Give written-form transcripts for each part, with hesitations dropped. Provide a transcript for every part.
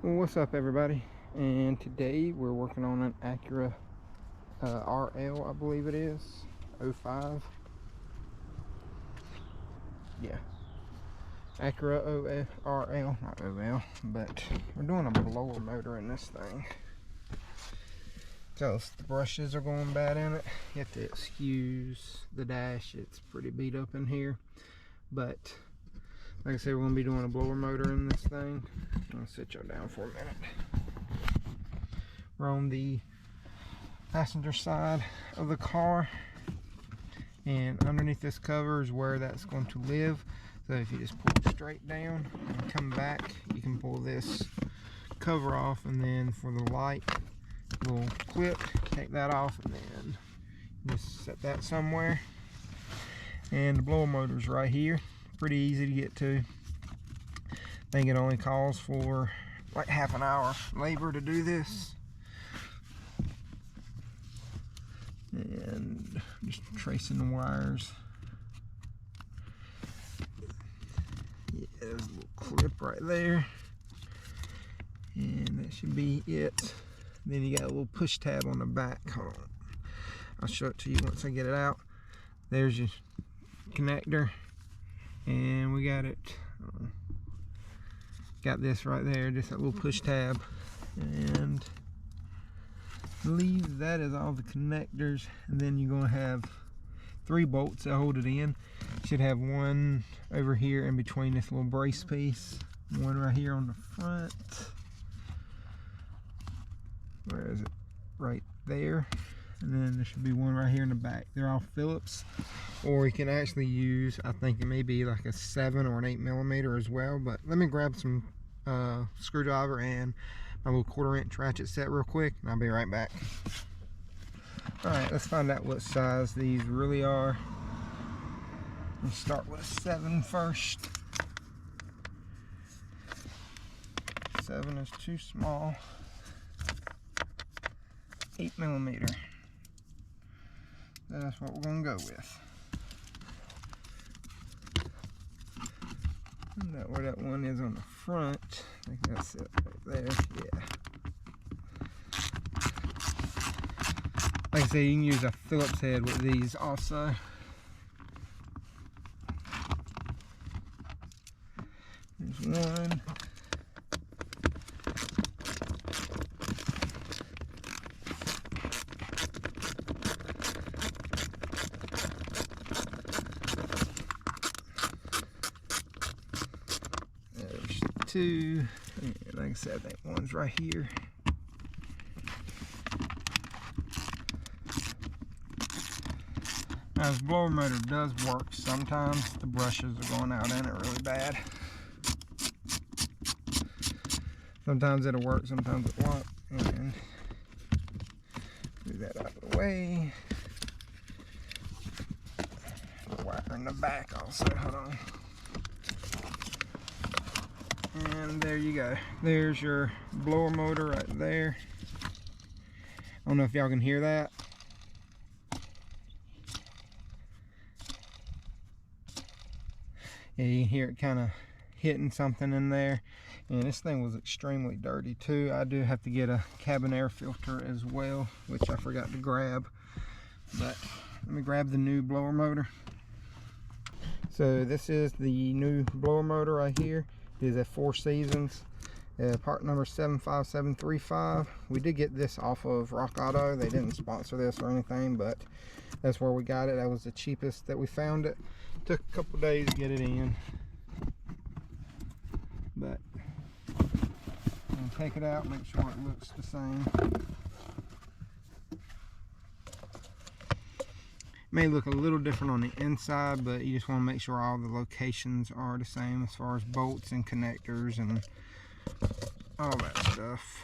What's up, everybody? And today we're working on an Acura RL, I believe it is, 05. Yeah, Acura RL, not OL, but we're doing a blower motor in this thing. So the brushes are going bad in it. You have to excuse the dash, it's pretty beat up in here. But like I said, we're going to be doing a blower motor in this thing. I'm going to sit y'all down for a minute. We're on the passenger side of the car, and underneath this cover is where that's going to live. So if you just pull straight down and come back, you can pull this cover off, and then for the light, we'll clip, take that off, and then just set that somewhere. And the blower motor's right here, pretty easy to get to. I think it only calls for like half an hour labor to do this. And just tracing the wires. Yeah, there's a little clip right there, and that should be it. Then you got a little push tab on the back. Hold on, I'll show it to you once I get it out. There's your connector, and we got it. Got this right there, just that little push tab, and I believe that is all the connectors. And then you're going to have 3 bolts that hold it in. You should have one over here in between this little brace piece, one right here on the front. Where is it? Right there. And then there should be one right here in the back. They're all Phillips, or you can actually use, I think it may be like a 7 or an 8mm as well. But let me grab some screwdriver and my little 1/4" ratchet set real quick, and I'll be right back. Alright, let's find out what size these really are. Let's start with a 7 first. 7 is too small. 8mm. That's what we're going to go with. Isn't that where that one is on the front? I think that's it right there. Yeah. Like I say, you can use a Phillips head with these also. There's one. There's 2. And like I said, I think one's right here. Now, this blower motor does work sometimes. The brushes are going out in it really bad. Sometimes it'll work, sometimes it won't. And move that out of the way. The wire in the back also, hold on. And there you go. There's your blower motor right there. I don't know if y'all can hear that. Yeah, you can hear it kind of hitting something in there. And this thing was extremely dirty too. I do have to get a cabin air filter as well, which I forgot to grab. But let me grab the new blower motor. So this is the new blower motor right here. It is a 4 Seasons, part number 75735. We did get this off of Rock Auto. They didn't sponsor this or anything, but that's where we got it. That was the cheapest that we found it. Took a couple days to get it in, but I'll take it out, make sure it looks the same. May look a little different on the inside, but you just want to make sure all the locations are the same as far as bolts and connectors and all that stuff.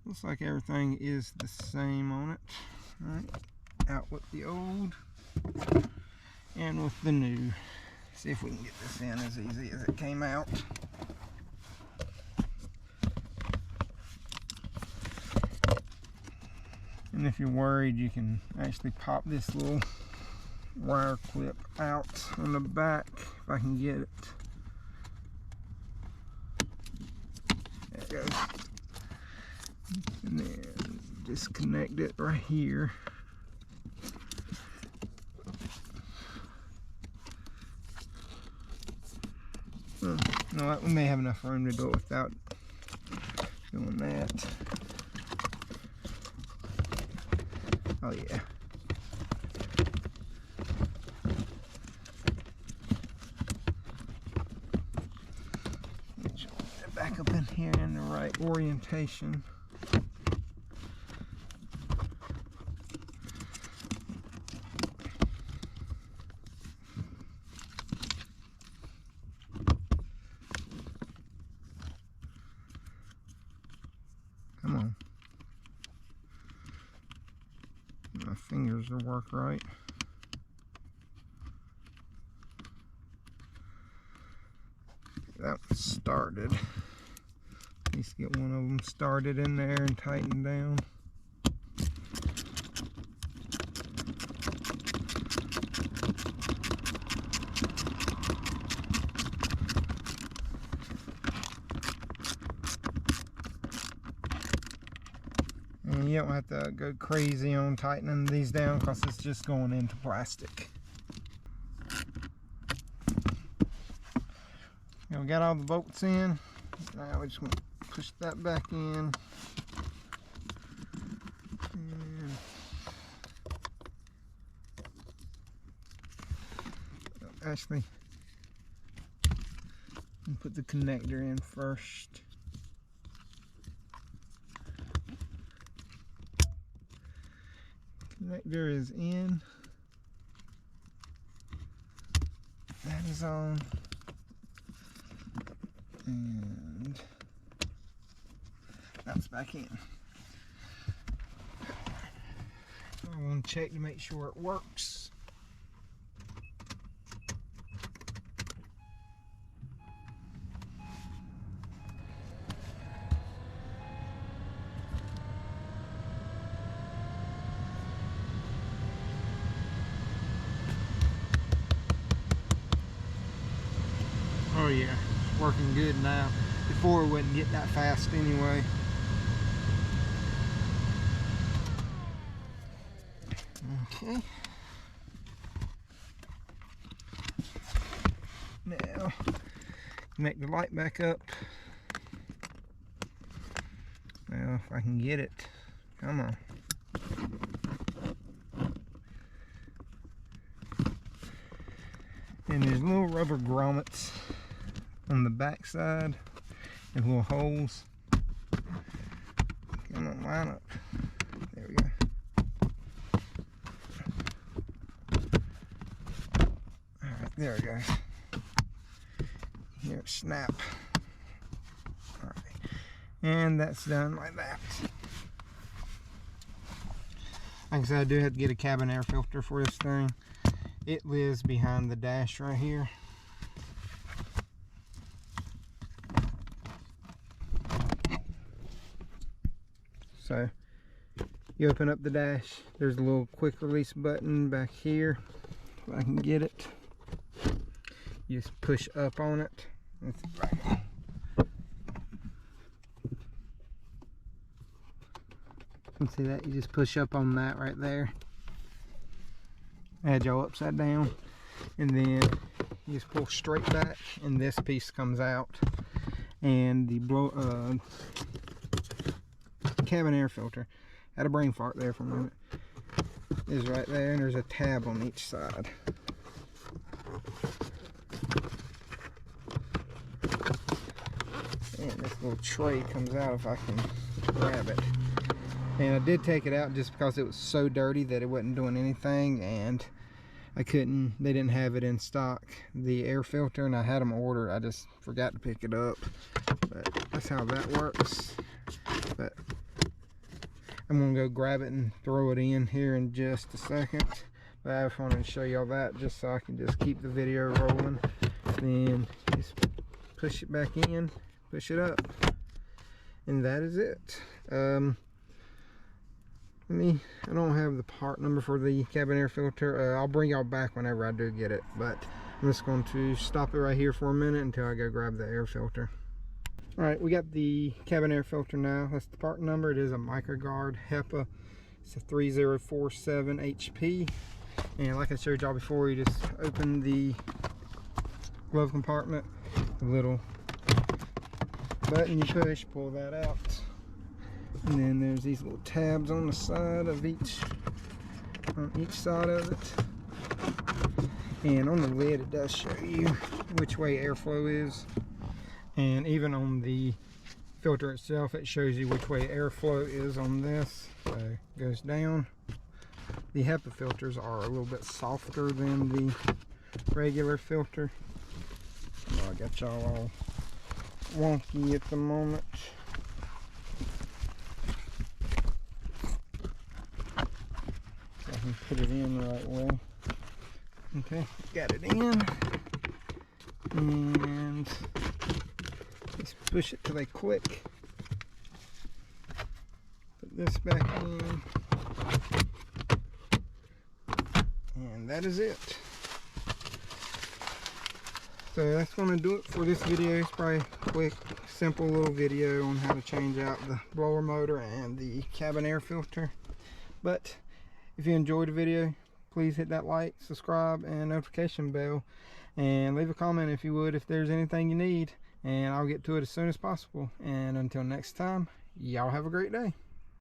Looks like everything is the same on it. All right, out with the old and with the new. See if we can get this in as easy as it came out. And if you're worried, you can actually pop this little wire clip out on the back if I can get it. goes. And then disconnect it right here. Oh, no, we may have enough room to do it without doing that. Oh yeah. Back up in here in the right orientation. Come on. My fingers will work right. That was started. At least get one of them started in there and tightened down. And you don't have to go crazy on tightening these down because it's just going into plastic. Now we got all the bolts in. Now we just want to push that back in. And actually, I'll put the connector in first. Connector is in. That is on. And that's back in. I want to check to make sure it works. Oh yeah, it's working good now. Before it wouldn't get that fast anyway. Okay. Now, connect the light back up. Well, if I can get it. Come on. And there's little rubber grommets on the back side and little holes. Come on, line up. There we go. Alright, there it goes. Here, snap. Alright. And that's done like that. Like I said, I do have to get a cabin air filter for this thing. It lives behind the dash right here. So you open up the dash, there's a little quick release button back here. If I can get it, you just push up on it. Let's see if I can. You can see that, you just push up on that right there. Had y'all upside down, and then you just pull straight back and this piece comes out, and the cabin air filter, had a brain fart there for a minute, is right there, and there's a tab on each side. And this little tray comes out if I can grab it. And I did take it out just because it was so dirty that it wasn't doing anything, and I couldn't, they didn't have it in stock, the air filter, and I had them ordered. I just forgot to pick it up, but that's how that works. But I'm gonna go grab it and throw it in here in just a second. But I just wanted to show y'all that just so I can just keep the video rolling. Then just push it back in, push it up, and that is it. I don't have the part number for the cabin air filter. I'll bring y'all back whenever I do get it, but I'm just going to stop it right here for a minute until I go grab the air filter. Alright, we got the cabin air filter now. That's the part number. It is a MicroGuard HEPA. It's a 3047 HP. And like I showed y'all before, you just open the glove compartment, the little button you push, pull that out. And then there's these little tabs on the side of each side of it. And on the lid it does show you which way airflow is. And even on the filter itself, it shows you which way airflow is on this. So it goes down. The HEPA filters are a little bit softer than the regular filter. Oh, I got y'all all wonky at the moment. So I can put it in the right way. Okay, got it in. And just push it till they click. Put this back in. And that is it. So that's going to do it for this video. It's probably a quick, simple little video on how to change out the blower motor and the cabin air filter. But if you enjoyed the video, please hit that like, subscribe, and notification bell. And leave a comment if you would, if there's anything you need. And I'll get to it as soon as possible. And until next time, y'all have a great day.